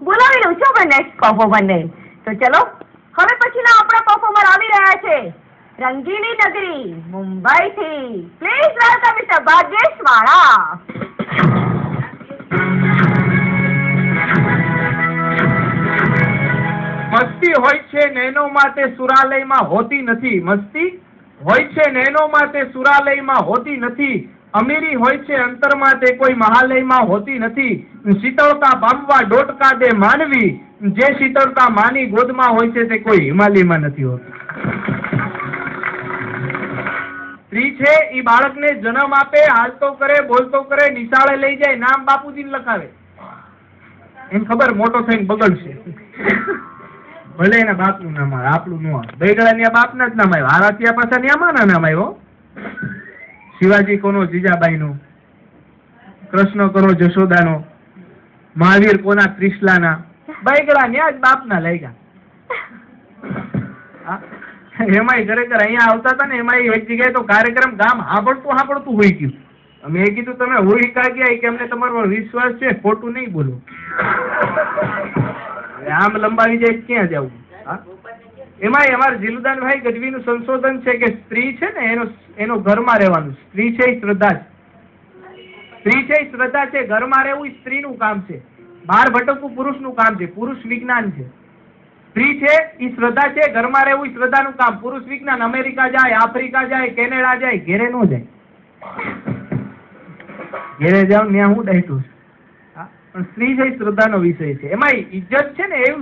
બોલાવી લઉં છું આપણે નેક્સ્ટ પરફોર્મરને. તો ચલો હવે પછીના આપણા પરફોર્મર આવી રહ્યા છે રંગીલી નગરી મુંબઈથી. પ્લીઝ વેલકમ મિસ્ટર ભાગ્યેશ વાળા. મસ્તી હોય છે નૈનોમાં તે સુરાલયમાં હોતી નથી. મસ્તી હોય છે નૈનોમાં તે સુરાલયમાં હોતી નથી. અમીરી હોય છે અંતરમાં તે કોઈ મહાલયમાં હોતી નથી. શીતળતા પામવા ડોટકા દે માનવી, જે શીતળતા માની ગોદમાં હોય છે તે કોઈ હિમાલયમાં નથી હોતી. સ્ત્રી છે એ બાળકને જન્મ આપે, હાલતો કરે, બોલતો કરે, નિશાળે લઈ જાય, નામ બાપુજીને લખાવે. એમ ખબર મોટો થઈને બગડશે. ભલે એના બાપનું નામ આવે, આપણું નો આવે. બેગડા બાપના જ નામ આવ્યા, આરાત્યા પાછા ન્યામાના નામ આવ્યો. શિવાજી કોનો જીજાબાઈનો, કૃષ્ણ કોનો જશોદાનો, મહાવીર કોના ત્રિશલાના. બેગડા ન્યા જ બાપના લાગ્યા. એમાંય ખરેખર અહીંયા આવતા હતા ને એમાં એક જગ્યાએ તો કાર્યક્રમ ગામ હાંભળતું હોઈ ગયું. અમે કીધું તમે હોઈ કા ગયા કે અમને તમારો વિશ્વાસ છે, ખોટું નહીં બોલો. આમ લંબાવી જાય ક્યાં જવું. એમાં અમારા જીલુદાનભાઈ ગઢવીનું સંશોધન છે કે સ્ત્રી છે ને એનો ઘરમાં રહેવાનું. સ્ત્રી છે એ શ્રદ્ધા છે. સ્ત્રી છે એ શ્રદ્ધા છે. ઘરમાં રહેવું એ સ્ત્રીનું કામ છે. બહાર ભટકવું પુરુષનું કામ છે. પુરુષ વિજ્ઞાન છે. સ્ત્રી છે એ શ્રદ્ધા છે. ઘરમાં રહેવું એ શ્રદ્ધાનું કામ. પુરુષ વિજ્ઞાન અમેરિકા જાય, આફ્રિકા જાય, કેનેડા જાય, ઘેરે નો જાય. ઘેરે જાવ ત્યાં હું ડાયટું. પણ સ્ત્રી છે એ શ્રદ્ધાનો વિષય છે. એમાં ઇજ્જત છે ને એવું